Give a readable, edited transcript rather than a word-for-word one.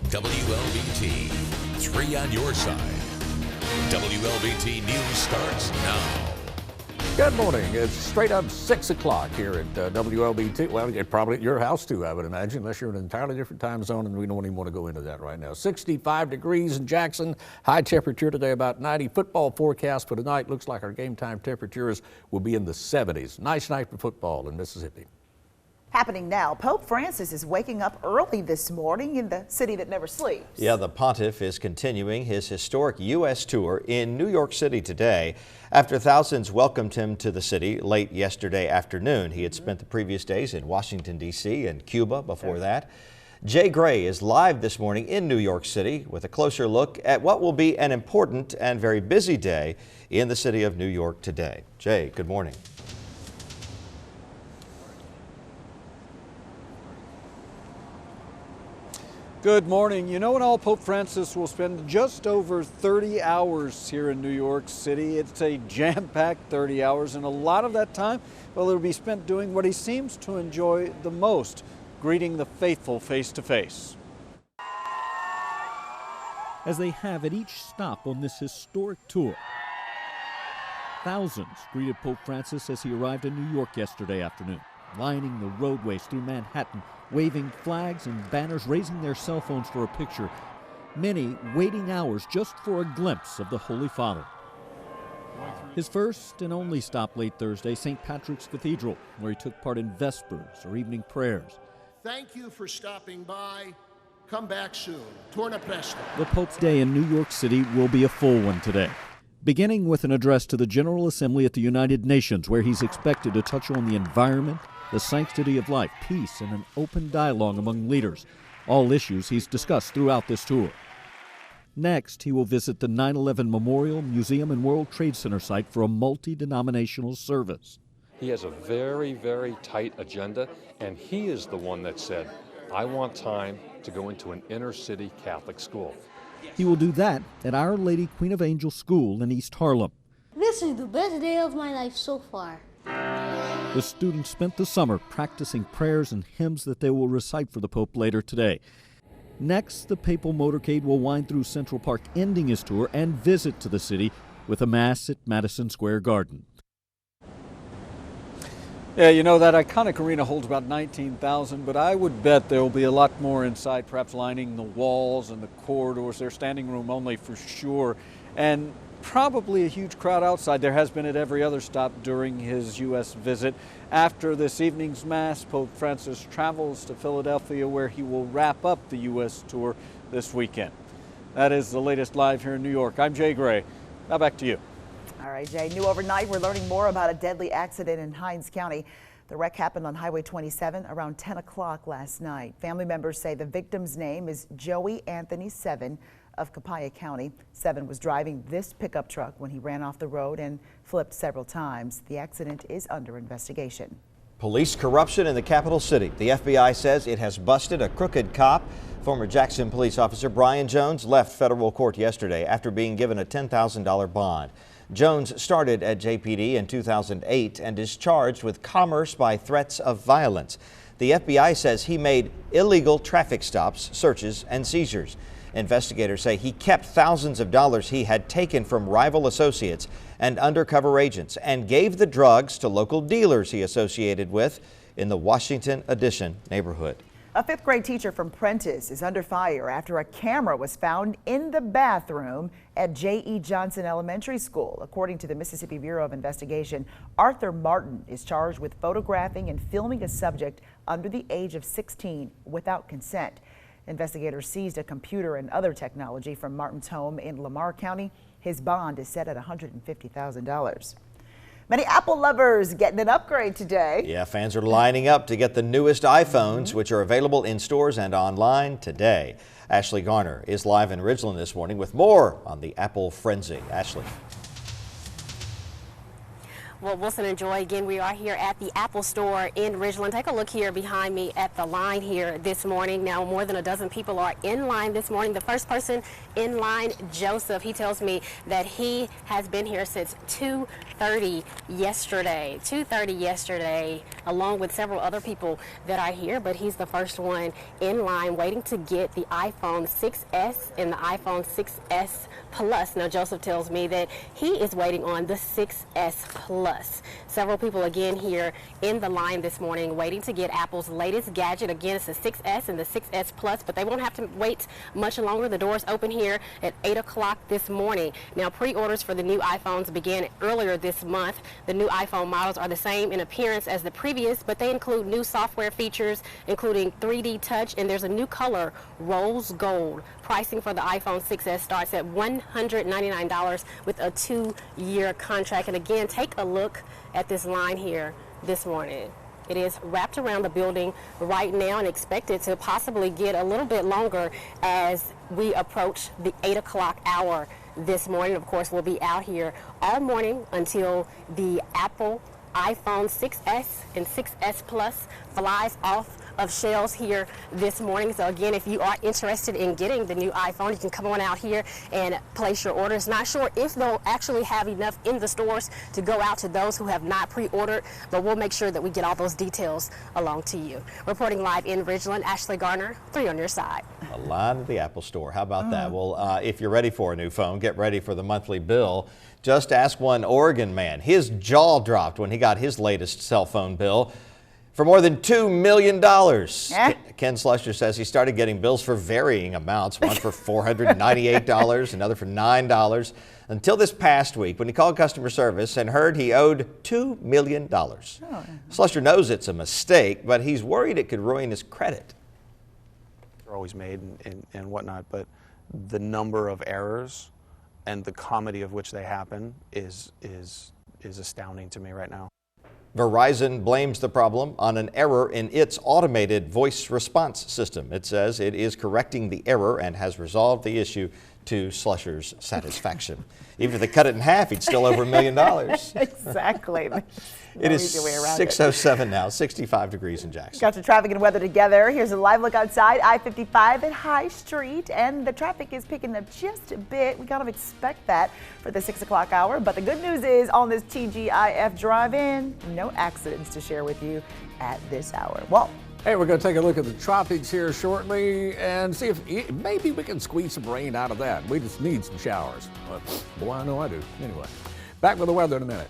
WLBT, 3 on your side. WLBT News starts now. Good morning. It's straight up 6 o'clock here at WLBT. Well, it's probably at your house too, I would imagine, unless you're in an entirely different time zone, and we don't even want to go into that right now. 65 degrees in Jackson. High temperature today, about 90. Football forecast for tonight looks like our game time temperatures will be in the 70s. Nice night for football in Mississippi. Happening now, Pope Francis is waking up early this morning in the city that never sleeps. Yeah, the pontiff is continuing his historic U.S. tour in New York City today. After thousands welcomed him to the city late yesterday afternoon, he had spent the previous days in Washington, D.C. and Cuba before that. Jay Gray is live this morning in New York City with a closer look at what will be an important and very busy day in the city of New York today. Jay, good morning. Good morning. You know, in all, Pope Francis will spend just over 30 hours here in New York City. It's a jam-packed 30 hours, and a lot of that time, well, it'll be spent doing what he seems to enjoy the most, greeting the faithful face-to-face. As they have at each stop on this historic tour. Thousands greeted Pope Francis as he arrived in New York yesterday afternoon, lining the roadways through Manhattan, waving flags and banners, raising their cell phones for a picture. Many waiting hours just for a glimpse of the Holy Father. His first and only stop late Thursday, St. Patrick's Cathedral, where he took part in Vespers or evening prayers. Thank you for stopping by. Come back soon. Torna presto. The Pope's day in New York City will be a full one today, beginning with an address to the General Assembly at the United Nations, where he's expected to touch on the environment, the sanctity of life, peace, and an open dialogue among leaders, all issues he's discussed throughout this tour. Next, he will visit the 9/11 Memorial, Museum, and World Trade Center site for a multi-denominational service. He has a very, very tight agenda, and he is the one that said, I want time to go into an inner-city Catholic school. He will do that at Our Lady Queen of Angels School in East Harlem. This is the best day of my life so far. The students spent the summer practicing prayers and hymns that they will recite for the Pope later today. Next, the papal motorcade will wind through Central Park, ending his tour and visit to the city with a mass at Madison Square Garden. Yeah, you know, that iconic arena holds about 19,000, but I would bet there will be a lot more inside, perhaps lining the walls and the corridors. There's standing room only for sure, and probably a huge crowd outside. There has been at every other stop during his U.S. visit. After this evening's Mass, Pope Francis travels to Philadelphia, where he will wrap up the U.S. tour this weekend. That is the latest live here in New York. I'm Jay Gray. Now back to you. All right, Jay. New overnight, we're learning more about a deadly accident in Hinds County. The wreck happened on Highway 27 around 10 o'clock last night. Family members say the victim's name is Joey Anthony Seven of Copiah County. Seven was driving this pickup truck when he ran off the road and flipped several times. The accident is under investigation. Police corruption in the capital city. The FBI says it has busted a crooked cop. Former Jackson police officer Brian Jones left federal court yesterday after being given a $10,000 bond. Jones started at JPD in 2008 and is charged with commerce by threats of violence. The FBI says he made illegal traffic stops, searches, and seizures. Investigators say he kept thousands of dollars he had taken from rival associates and undercover agents and gave the drugs to local dealers he associated with in the Washington Addition neighborhood. A fifth grade teacher from Prentice is under fire after a camera was found in the bathroom at J.E. Johnson Elementary School. According to the Mississippi Bureau of Investigation, Arthur Martin is charged with photographing and filming a subject under the age of 16 without consent. Investigators seized a computer and other technology from Martin's home in Lamar County. His bond is set at $150,000. Many Apple lovers getting an upgrade today. Yeah, fans are lining up to get the newest iPhones, which are available in stores and online today. Ashley Garner is live in Ridgeland this morning with more on the Apple frenzy. Ashley. Well, Wilson and Joy, again, we are here at the Apple Store in Ridgeland. Take a look here behind me at the line here this morning. Now, more than a dozen people are in line this morning. The first person in line, Joseph, he tells me that he has been here since 2:30 yesterday. 2:30 yesterday, along with several other people that are here, but he's the first one in line waiting to get the iPhone 6S and the iPhone 6S Plus. Now, Joseph tells me that he is waiting on the 6S Plus. Several people again here in the line this morning waiting to get Apple's latest gadget. Again, it's the 6S and the 6S Plus, but they won't have to wait much longer. The doors open here at 8 o'clock this morning. Now, pre-orders for the new iPhones began earlier this month. The new iPhone models are the same in appearance as the previous, but they include new software features, including 3D touch, and there's a new color, rose gold. Pricing for the iPhone 6S starts at $199 with a 2-year contract. And again, take a look at this line here this morning. It is wrapped around the building right now and expected to possibly get a little bit longer as we approach the 8 o'clock hour this morning. Of course, we'll be out here all morning until the Apple iPhone 6S and 6S Plus flies off of shelves here this morning. So again, if you are interested in getting the new iPhone, you can come on out here and place your orders. Not sure if they'll actually have enough in the stores to go out to those who have not pre-ordered, but we'll make sure that we get all those details along to you. Reporting live in Ridgeland, Ashley Garner, 3 on your side. A line at the Apple Store. How about that? Well, if you're ready for a new phone, get ready for the monthly bill. Just ask one Oregon man. His jaw dropped when he got his latest cell phone bill for more than $2 million. Ken Slusher says he started getting bills for varying amounts, one for $498, another for $9, until this past week when he called customer service and heard he owed $2 million. Slusher knows it's a mistake, but he's worried it could ruin his credit. They're always made and whatnot, but the number of errors and the comedy of which they happen is astounding to me right now. Verizon blames the problem on an error in its automated voice response system. It says it is correcting the error and has resolved the issue to Slusher's satisfaction. Even if they cut it in half, he'd still over $1 million. Exactly. It is 6:07 now, 65 degrees in Jackson. Got your traffic and weather together. Here's a live look outside I-55 at High Street, and the traffic is picking up just a bit. We kind of expect that for the 6 o'clock hour, but the good news is on this TGIF drive-in, no accidents to share with you at this hour. Well, hey, we're going to take a look at the tropics here shortly and see if maybe we can squeeze some rain out of that. We just need some showers. But, boy, I know I do. Anyway, back with the weather in a minute.